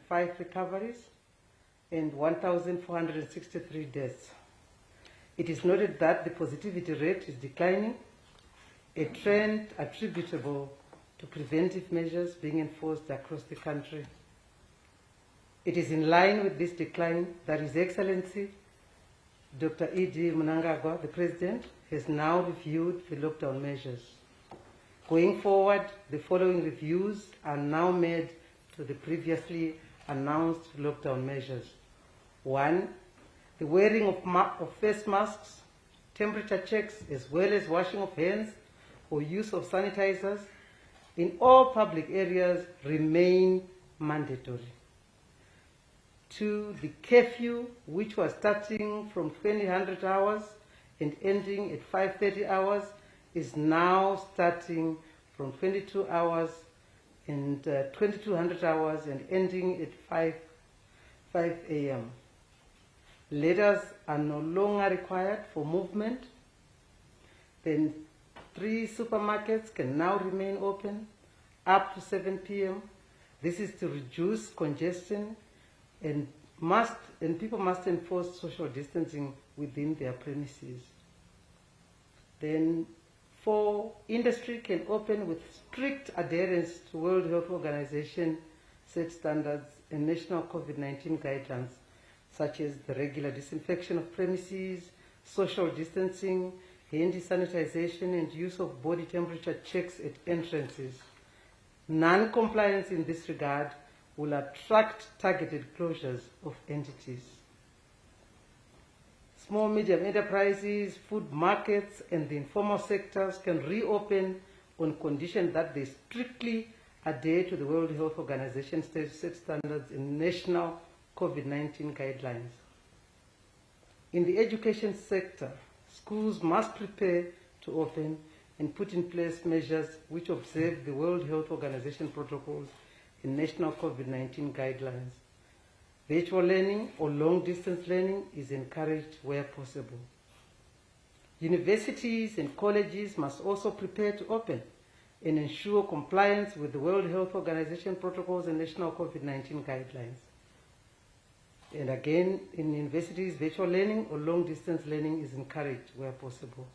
105 recoveries and 1,463 deaths. It is noted that the positivity rate is declining, a trend attributable to preventive measures being enforced across the country. It is in line with this decline that His Excellency Dr. E.D. Mnangagwa, the President, has now reviewed the lockdown measures. Going forward, the following reviews are now made to the previously announced lockdown measures. 1. The wearing of face masks, temperature checks, as well as washing of hands or use of sanitizers in all public areas remain mandatory. 2. The curfew, which was starting from 2000 hours and ending at 5:30 hours, is now starting from 22 hours and 2200 hours and ending at 5 a.m. Letters are no longer required for movement. Then 3 supermarkets can now remain open up to 7 p.m. This is to reduce congestion, and people must enforce social distancing within their premises. Then 4, industry can open with strict adherence to World Health Organization set standards and national COVID-19 guidelines, such as the regular disinfection of premises, social distancing, handy sanitization, and use of body temperature checks at entrances. Non-compliance in this regard will attract targeted closures of entities. Small medium enterprises, food markets, and the informal sectors can reopen on condition that they strictly adhere to the World Health Organization set standards and national COVID-19 guidelines. In the education sector, schools must prepare to open and put in place measures which observe the World Health Organization protocols and national COVID-19 guidelines. Virtual learning or long-distance learning is encouraged where possible. Universities and colleges must also prepare to open and ensure compliance with the World Health Organization protocols and national COVID-19 guidelines. And again, in universities, virtual learning or long-distance learning is encouraged where possible.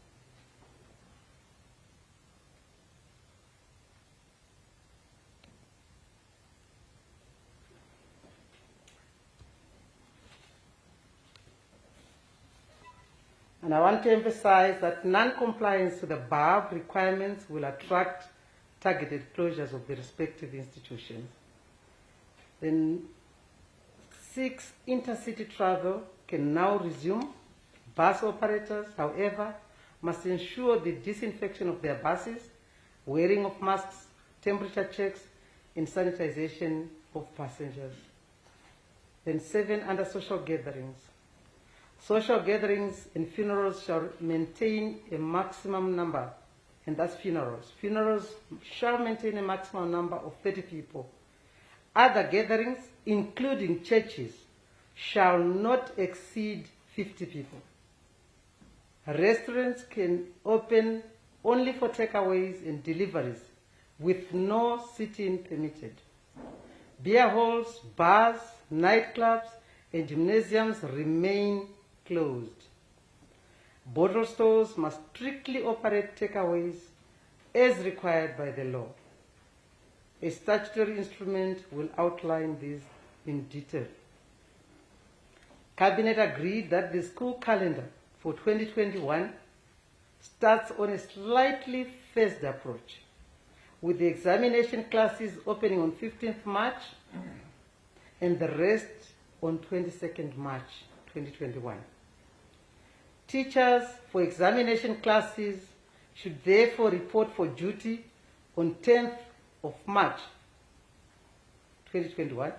And I want to emphasize that non-compliance to the above requirements will attract targeted closures of the respective institutions. Then 6, intercity travel can now resume. Bus operators, however, must ensure the disinfection of their buses, wearing of masks, temperature checks, and sanitization of passengers. Then 7, under social gatherings. Social gatherings and funerals shall maintain a maximum number, and that's funerals. Funerals shall maintain a maximum number of 30 people. Other gatherings, including churches, shall not exceed 50 people. Restaurants can open only for takeaways and deliveries, with no sit-in permitted. Beer halls, bars, nightclubs, and gymnasiums remain closed. Bottle stores must strictly operate takeaways as required by the law. A statutory instrument will outline this in detail. Cabinet agreed that the school calendar for 2021 starts on a slightly phased approach, with the examination classes opening on 15th March and the rest on 22nd March 2021. Teachers for examination classes should therefore report for duty on 10th of March 2021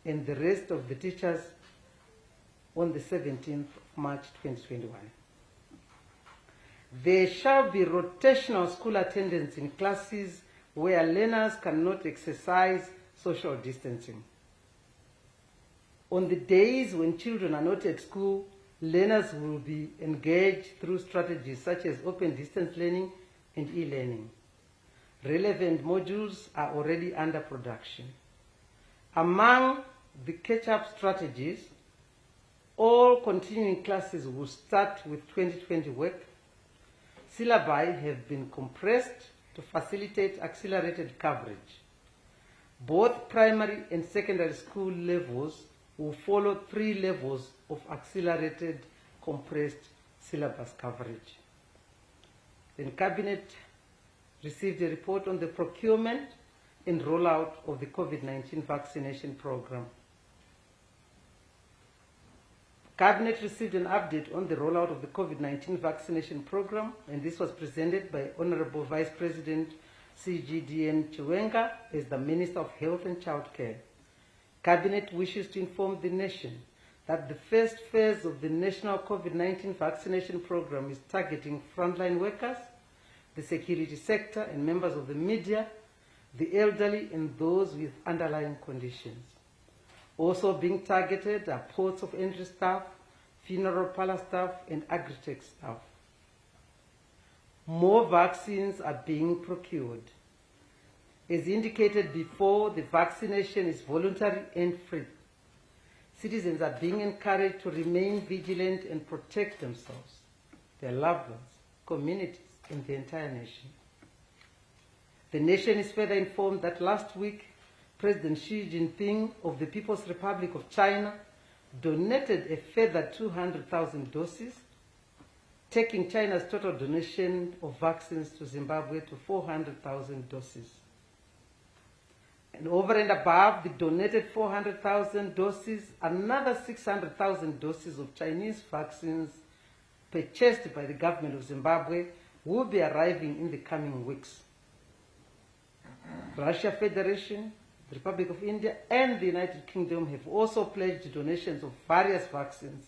and the rest of the teachers on the 17th of March 2021. There shall be rotational school attendance in classes where learners cannot exercise social distancing. On the days when children are not at school, learners will be engaged through strategies such as open distance learning and e-learning. Relevant modules are already under production. Among the catch-up strategies, all continuing classes will start with 2020 work. Syllabi have been compressed to facilitate accelerated coverage. Both primary and secondary school levels will follow 3 levels of accelerated compressed syllabus coverage. Then Cabinet received a report on the procurement and rollout of the COVID-19 vaccination program. Cabinet received an update on the rollout of the COVID-19 vaccination program, and this was presented by Honorable Vice President CGDN Chiwenga as the Minister of Health and Childcare. Cabinet wishes to inform the nation that the first phase of the national COVID-19 vaccination program is targeting frontline workers, the security sector and members of the media, the elderly and those with underlying conditions. Also being targeted are ports of entry staff, funeral parlor staff and agri-tech staff. More vaccines are being procured. As indicated before, the vaccination is voluntary and free. Citizens are being encouraged to remain vigilant and protect themselves, their loved ones, communities, and the entire nation. The nation is further informed that last week, President Xi Jinping of the People's Republic of China donated a further 200,000 doses, taking China's total donation of vaccines to Zimbabwe to 400,000 doses. And over and above the donated 400,000 doses, another 600,000 doses of Chinese vaccines purchased by the government of Zimbabwe will be arriving in the coming weeks. Russia Federation, the Republic of India, and the United Kingdom have also pledged donations of various vaccines,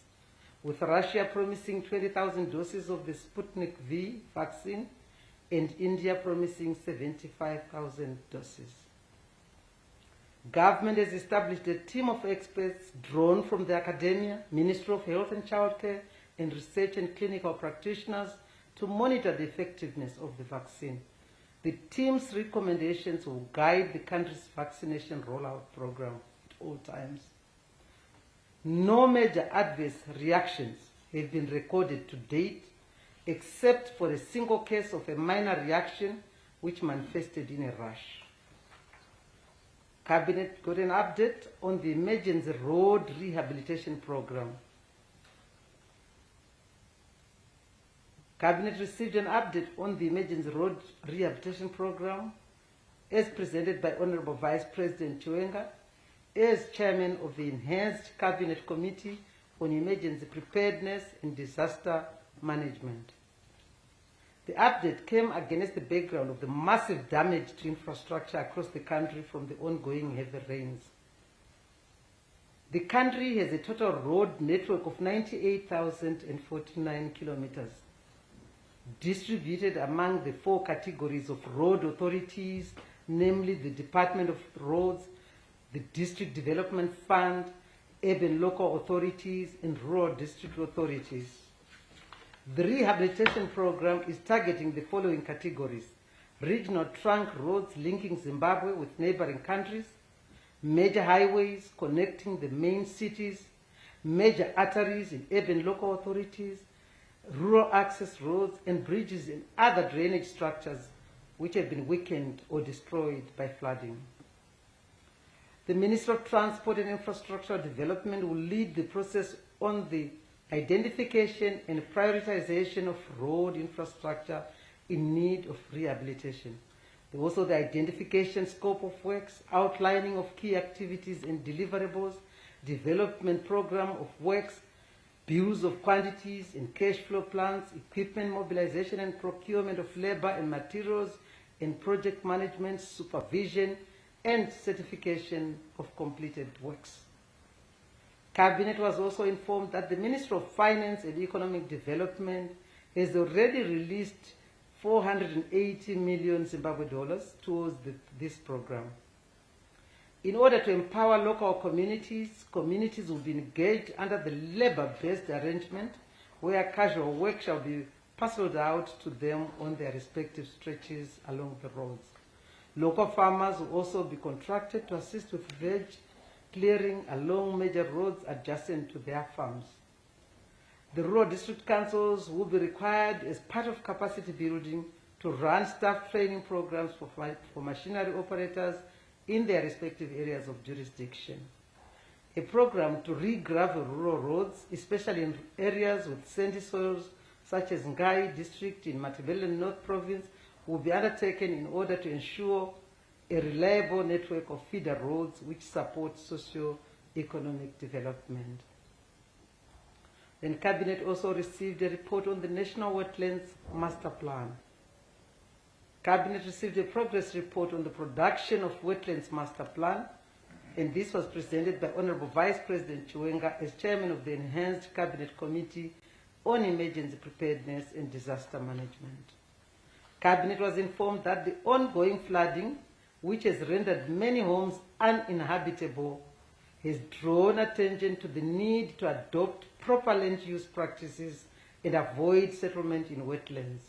with Russia promising 20,000 doses of the Sputnik V vaccine and India promising 75,000 doses. Government has established a team of experts drawn from the academia, Ministry of Health and Childcare, and research and clinical practitioners to monitor the effectiveness of the vaccine. The team's recommendations will guide the country's vaccination rollout program at all times. No major adverse reactions have been recorded to date, except for a single case of a minor reaction which manifested in a rash. Cabinet got an update on the Emergency Road Rehabilitation Program. Cabinet received an update on the Emergency Road Rehabilitation Program as presented by Honorable Vice President Chiwenga as Chairman of the Enhanced Cabinet Committee on Emergency Preparedness and Disaster Management. The update came against the background of the massive damage to infrastructure across the country from the ongoing heavy rains. The country has a total road network of 98,049 kilometers, distributed among the 4 categories of road authorities, namely the Department of Roads, the District Development Fund, urban local authorities, and rural district authorities. The rehabilitation program is targeting the following categories: regional trunk roads linking Zimbabwe with neighboring countries, major highways connecting the main cities, major arteries in urban local authorities, rural access roads, and bridges and other drainage structures which have been weakened or destroyed by flooding. The Ministry of Transport and Infrastructure Development will lead the process on the identification and prioritization of road infrastructure in need of rehabilitation. Also the identification scope of works, outlining of key activities and deliverables, development program of works, bills of quantities and cash flow plans, equipment mobilization and procurement of labor and materials, and project management, supervision, and certification of completed works. Cabinet was also informed that the Ministry of Finance and Economic Development has already released 480 million Zimbabwe dollars towards this program. In order to empower local communities, communities will be engaged under the labor-based arrangement where casual work shall be parceled out to them on their respective stretches along the roads. Local farmers will also be contracted to assist with veg clearing along major roads adjacent to their farms. The rural district councils will be required as part of capacity building to run staff training programs for machinery operators in their respective areas of jurisdiction. A program to re-gravel rural roads, especially in areas with sandy soils such as Ngai district in Matabeleland North Province, will be undertaken in order to ensure a reliable network of feeder roads which support socio-economic development. Then Cabinet also received a report on the National Wetlands Master Plan. Cabinet received a progress report on the production of Wetlands Master Plan, and this was presented by Honorable Vice President Chiwenga as Chairman of the Enhanced Cabinet Committee on Emergency Preparedness and Disaster Management. Cabinet was informed that the ongoing flooding, which has rendered many homes uninhabitable, has drawn attention to the need to adopt proper land use practices and avoid settlement in wetlands.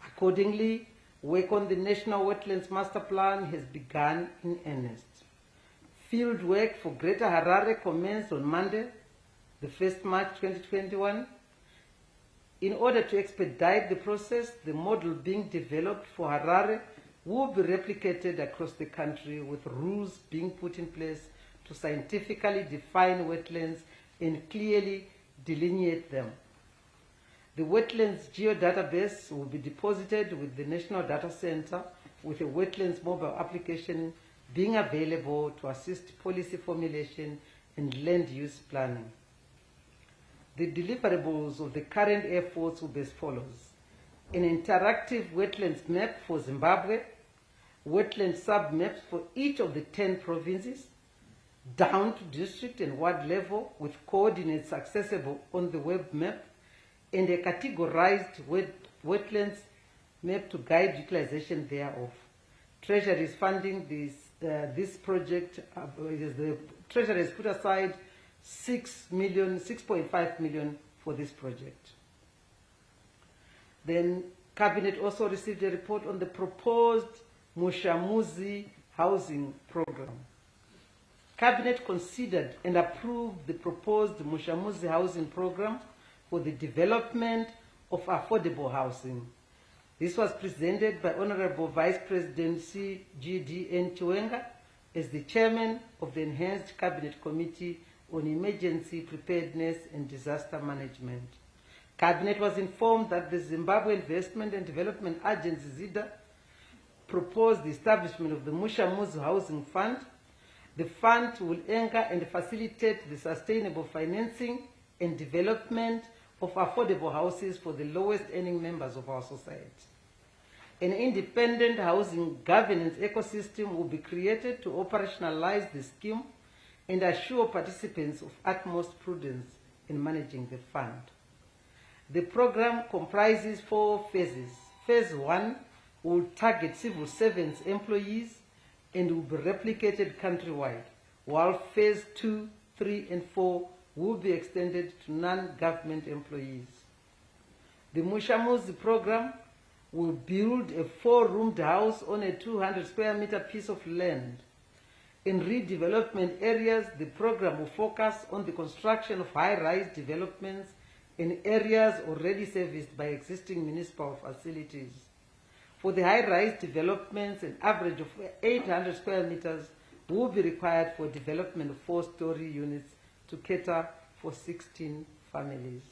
Accordingly, work on the National Wetlands Master Plan has begun in earnest. Field work for Greater Harare commenced on Monday, the 1st March 2021. In order to expedite the process, the model being developed for Harare will be replicated across the country, with rules being put in place to scientifically define wetlands and clearly delineate them. The wetlands geodatabase will be deposited with the National Data Center, with a wetlands mobile application being available to assist policy formulation and land use planning. The deliverables of the current efforts will be as follows: an interactive wetlands map for Zimbabwe, wetland sub-maps for each of the 10 provinces, down to district and ward level, with coordinates accessible on the web map, and a categorized wetlands map to guide utilization thereof. Treasury is funding this project. The Treasury has put aside 6.5 million for this project. Then Cabinet also received a report on the proposed Mushamuzi housing program. Cabinet considered and approved the proposed Mushamuzi housing program for the development of affordable housing. This was presented by Honorable Vice President C.G.D.N. Chiwenga as the Chairman of the Enhanced Cabinet Committee on Emergency Preparedness and Disaster Management. Cabinet was informed that the Zimbabwe Investment and Development Agency, ZIDA, proposed the establishment of the Mushamuzi Housing Fund. The fund will anchor and facilitate the sustainable financing and development of affordable houses for the lowest earning members of our society. An independent housing governance ecosystem will be created to operationalize the scheme and assure participants of utmost prudence in managing the fund. The program comprises 4 phases. Phase 1 will target civil servants employees and will be replicated countrywide, while phase 2, 3, and 4 will be extended to non-government employees. The Mushamuzi program will build a 4-roomed house on a 200 square meter piece of land. In redevelopment areas, the program will focus on the construction of high-rise developments in areas already serviced by existing municipal facilities. For the high-rise developments, an average of 800 square meters will be required for development of 4-story units to cater for 16 families.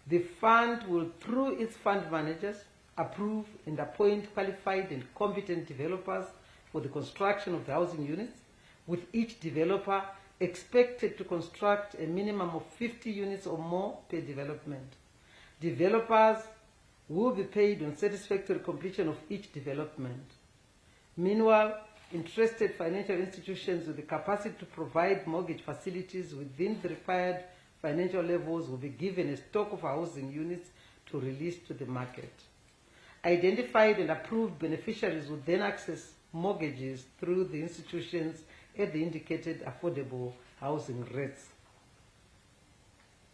The fund will, through its fund managers, approve and appoint qualified and competent developers for the construction of the housing units, with each developer expected to construct a minimum of 50 units or more per development. Developers will be paid on satisfactory completion of each development. Meanwhile, interested financial institutions with the capacity to provide mortgage facilities within the required financial levels will be given a stock of housing units to release to the market. Identified and approved beneficiaries will then access mortgages through the institutions at the indicated affordable housing rates.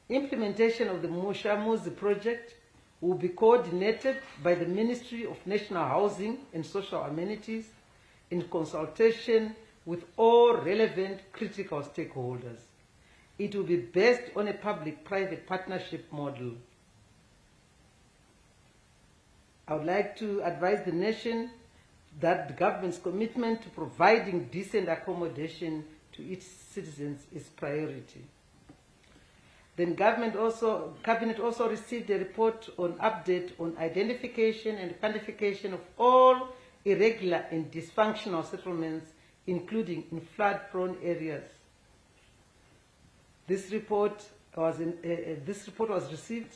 Implementation of the Mushamuzi project will be coordinated by the Ministry of National Housing and Social Amenities in consultation with all relevant critical stakeholders. It will be based on a public-private partnership model. I would like to advise the nation that the government's commitment to providing decent accommodation to its citizens is priority. Then Cabinet also received a report on update on identification and quantification of all irregular and dysfunctional settlements, including in flood-prone areas. This report was received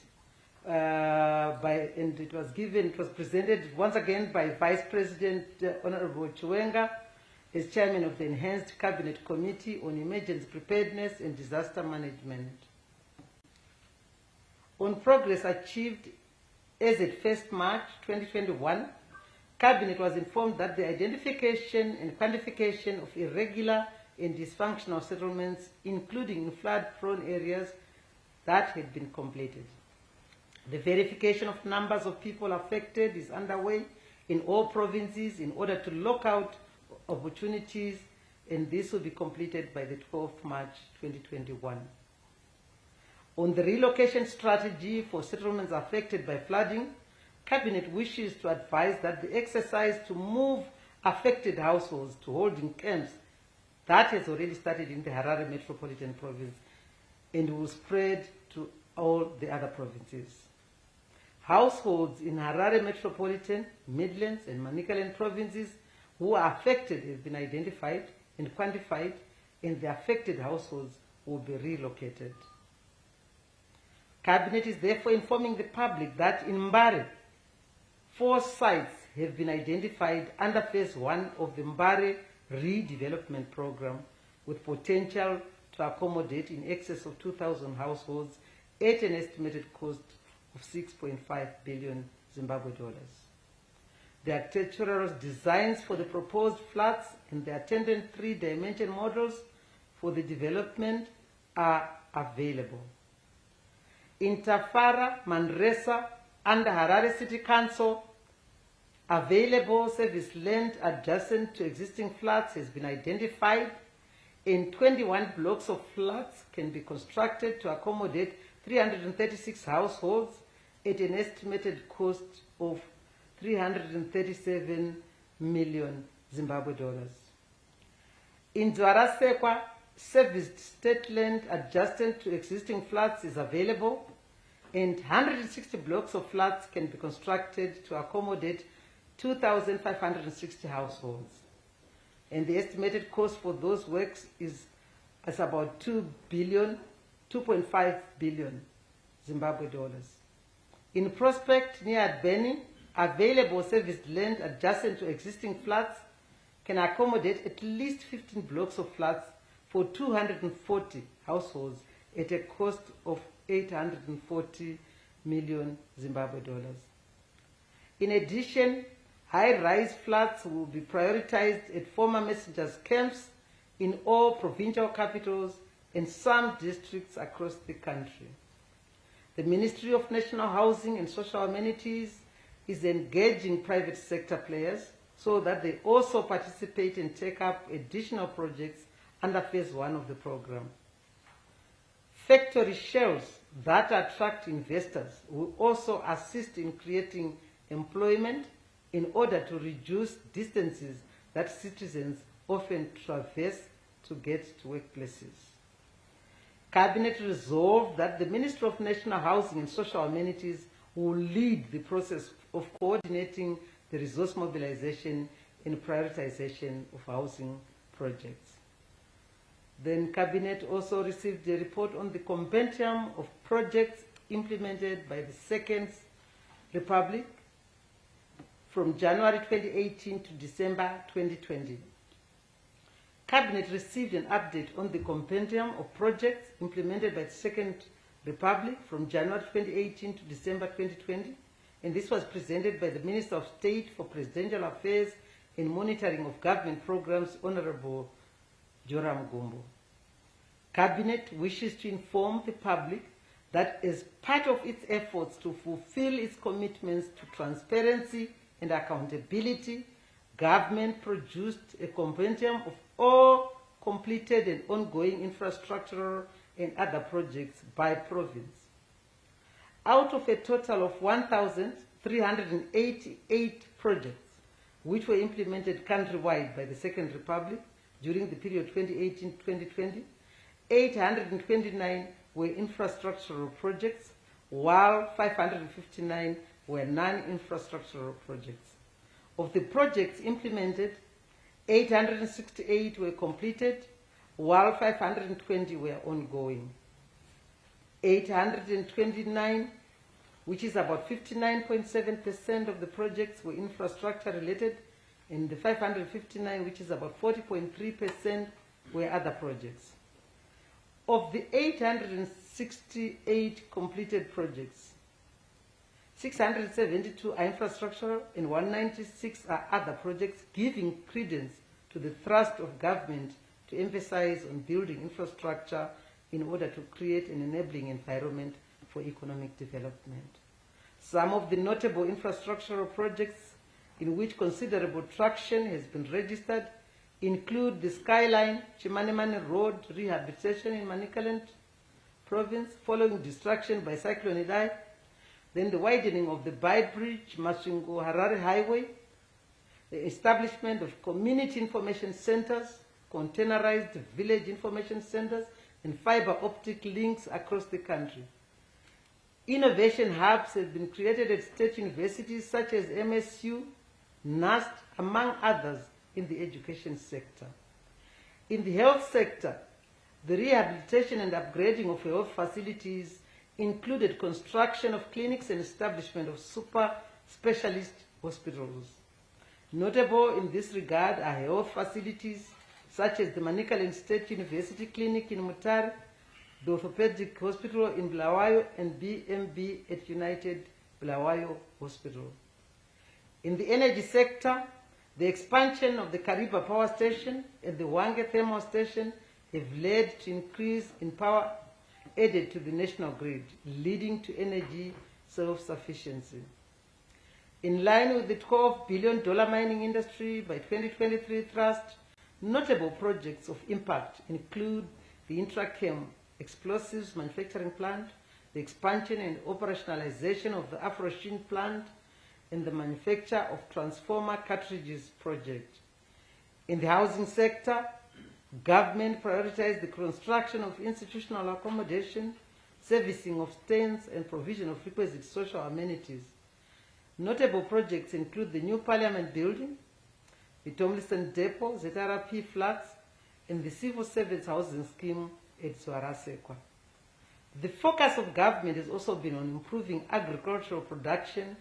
and it was presented once again by Vice President Honorable Chiwenga as Chairman of the Enhanced Cabinet Committee on Emergency Preparedness and Disaster Management. On progress achieved as at 1st March 2021, Cabinet was informed that the identification and quantification of irregular and dysfunctional settlements, including in flood-prone areas, that had been completed. The verification of numbers of people affected is underway in all provinces in order to lock out opportunities, and this will be completed by the 12th March 2021. On the relocation strategy for settlements affected by flooding, Cabinet wishes to advise that the exercise to move affected households to holding camps that has already started in the Harare Metropolitan Province and will spread to all the other provinces. Households in Harare Metropolitan, Midlands and Manicaland provinces who are affected have been identified and quantified, and the affected households will be relocated. Cabinet is therefore informing the public that in Mbare, 4 sites have been identified under Phase 1 of the Mbare redevelopment program with potential to accommodate in excess of 2,000 households at an estimated cost of 6.5 billion Zimbabwe dollars. The architectural designs for the proposed flats and the attendant 3-dimension models for the development are available. In Tafara, Manresa, under Harare City Council, available service land adjacent to existing flats has been identified, and 21 blocks of flats can be constructed to accommodate 336 households at an estimated cost of 337 million Zimbabwe dollars. In Dzwarasekwa, serviced state land adjacent to existing flats is available, and 160 blocks of flats can be constructed to accommodate 2,560 households. And the estimated cost for those works is about 2.5 billion Zimbabwe dollars. In Prospect, near Beni, available serviced land adjacent to existing flats can accommodate at least 15 blocks of flats for 240 households at a cost of 840 million Zimbabwe dollars. In addition, high-rise flats will be prioritized at former messengers camps in all provincial capitals and some districts across the country. The Ministry of National Housing and Social Amenities is engaging private sector players so that they also participate and take up additional projects under Phase 1 of the program. Factory shells that attract investors will also assist in creating employment in order to reduce distances that citizens often traverse to get to workplaces. Cabinet resolved that the Ministry of National Housing and Social Amenities will lead the process of coordinating the resource mobilization and prioritization of housing projects. Then Cabinet also received a report on the compendium of projects implemented by the Second Republic from January 2018 to December 2020. Cabinet received an update on the compendium of projects implemented by the Second Republic from January 2018 to December 2020, and this was presented by the Minister of State for Presidential Affairs and Monitoring of Government Programs, Honorable Joram Gumbo. Cabinet wishes to inform the public that as part of its efforts to fulfill its commitments to transparency and accountability, government produced a compendium of or completed and ongoing infrastructural and other projects by province. Out of a total of 1,388 projects which were implemented countrywide by the Second Republic during the period 2018-2020, 829 were infrastructural projects, while 559 were non-infrastructural projects. Of the projects implemented, 868 were completed, while 520 were ongoing. 829, which is about 59.7% of the projects, were infrastructure related, and the 559, which is about 40.3%, were other projects. Of the 868 completed projects, 672 are infrastructural and 196 are other projects, giving credence to the thrust of government to emphasize on building infrastructure in order to create an enabling environment for economic development. Some of the notable infrastructural projects in which considerable traction has been registered include the Skyline Chimanimani Road rehabilitation in Manicaland province following destruction by Cyclone Idai, then the widening of the Beitbridge Masvingo Harare Highway, the establishment of community information centers, containerized village information centers, and fiber optic links across the country. Innovation hubs have been created at state universities such as MSU, NUST, among others in the education sector. In the health sector, the rehabilitation and upgrading of health facilities included construction of clinics and establishment of super specialist hospitals. Notable in this regard are health facilities such as the Manicaland State University Clinic in Mutare, the Orthopedic Hospital in Bulawayo, and BMB at United Bulawayo Hospital. In the energy sector, the expansion of the Kariba Power Station and the Wange Thermal Station have led to increase in power added to the national grid, leading to energy self-sufficiency. In line with the $12 billion mining industry by 2023 thrust, notable projects of impact include the Intrachem explosives manufacturing plant, the expansion and operationalization of the Afroshin plant, and the manufacture of transformer cartridges project. In the housing sector, government prioritized the construction of institutional accommodation, servicing of stands, and provision of requisite social amenities. Notable projects include the new Parliament building, the Tomlinson Depot, ZRP flats, and the Civil Servants Housing Scheme at Swarasekwa. The focus of government has also been on improving agricultural production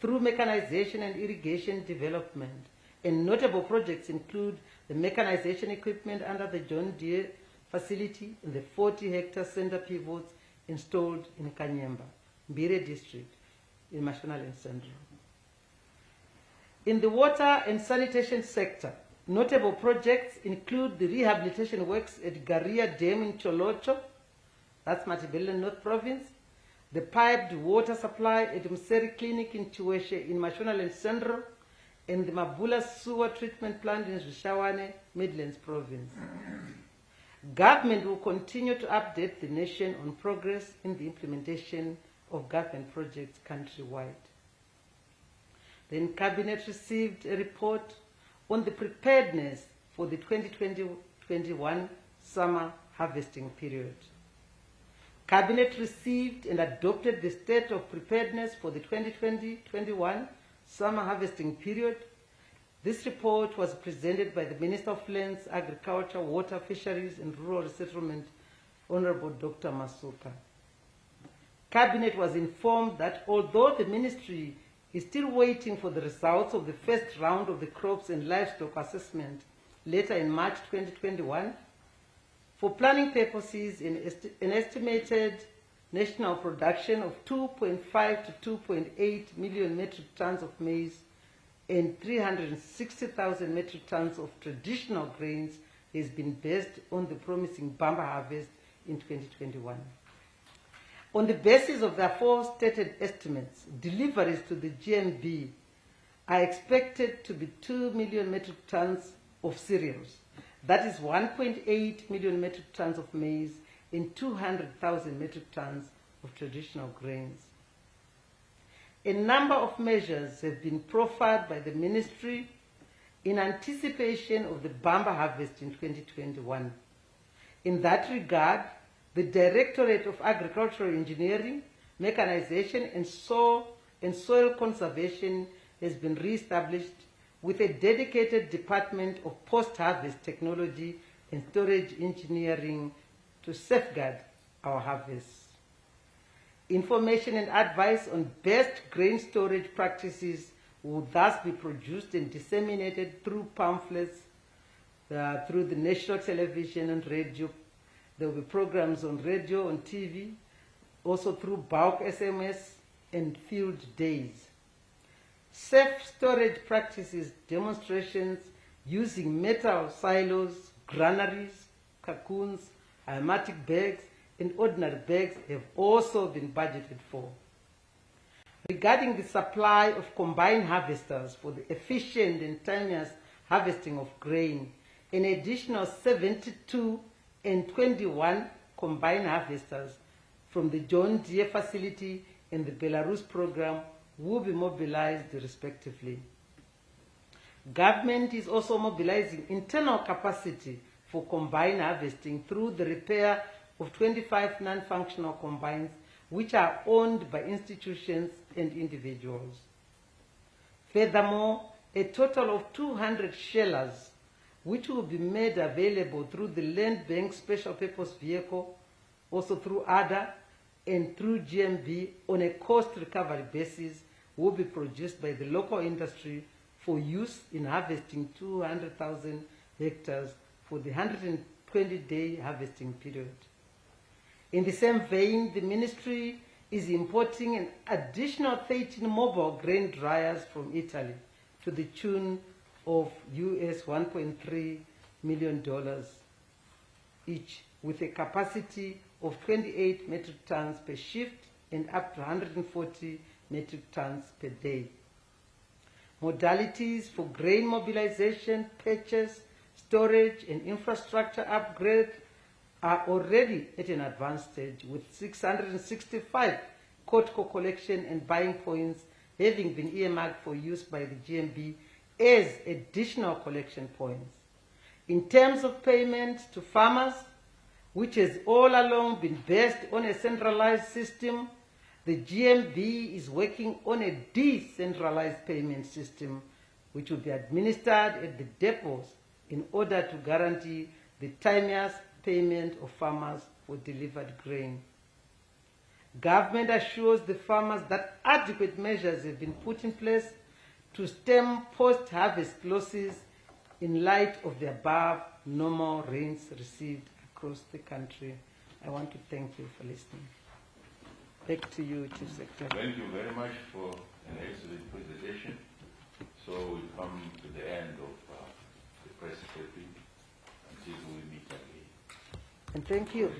through mechanization and irrigation development, and notable projects include the mechanization equipment under the John Deere facility and the 40-hectare center pivots installed in Kanyemba, Mbire district in Mashonaland Central. In the water and sanitation sector, notable projects include the rehabilitation works at Garia Dam in Cholocho, that's Matabeleland North Province, the piped water supply at Mseri Clinic in Chiweshe in Mashonaland Central, and the Mabula Sewer Treatment Plant in Zvishawane, Midlands Province. Government will continue to update the nation on progress in the implementation of government projects countrywide. Then Cabinet received a report on the preparedness for the 2020-21 summer harvesting period. Cabinet received and adopted the State of Preparedness for the 2020-21 summer harvesting period. This report was presented by the Minister of Lands, Agriculture, Water, Fisheries and Rural Resettlement, Honorable Dr. Masuka. Cabinet was informed that although the ministry is still waiting for the results of the first round of the crops and livestock assessment later in March 2021, for planning purposes, an estimated national production of 2.5 to 2.8 million metric tons of maize and 360,000 metric tons of traditional grains has been based on the promising Bamba harvest in 2021. On the basis of the aforestated estimates, deliveries to the GMB are expected to be 2 million metric tons of cereals, That is 1.8 million metric tons of maize and 200,000 metric tons of traditional grains. A number of measures have been proffered by the ministry in anticipation of the bumper harvest in 2021. In that regard, the Directorate of Agricultural Engineering, Mechanization and Soil Conservation has been re-established with a dedicated Department of Post-Harvest Technology and Storage Engineering to safeguard our harvests. Information and advice on best grain storage practices will thus be produced and disseminated through pamphlets, through the national television and radio. There will be programs on radio, on TV, also through bulk SMS and field days. Safe storage practices demonstrations using metal silos, granaries, cocoons, aromatic bags, and ordinary bags have also been budgeted for. Regarding the supply of combined harvesters for the efficient and timeous harvesting of grain, an additional 72 and 21 combined harvesters from the John Deere facility and the Belarus program will be mobilized respectively. Government is also mobilizing internal capacity for combined harvesting through the repair of 25 non-functional combines which are owned by institutions and individuals. Furthermore, a total of 200 shellers which will be made available through the Land Bank Special Purpose Vehicle, also through ADA and through GMB on a cost recovery basis will be produced by the local industry for use in harvesting 200,000 hectares for the 120-day harvesting period. In the same vein, the ministry is importing an additional 13 mobile grain dryers from Italy to the tune of US $1.3 million each, with a capacity of 28 metric tons per shift and up to 140 metric tons per day. Modalities for grain mobilization, purchase, storage, and infrastructure upgrade are already at an advanced stage, with 665 COTCO collection and buying points having been earmarked for use by the GMB as additional collection points. In terms of payments to farmers, which has all along been based on a centralized system, the GMB is working on a decentralized payment system which will be administered at the depots in order to guarantee the timeous payment of farmers for delivered grain. Government assures the farmers that adequate measures have been put in place to stem post-harvest losses in light of the above normal rains received across the country. I want to thank you for listening. Back to you, Chief Secretary. Thank you very much for an excellent presentation. So we come to the end of the press briefing until we meet again. And thank you.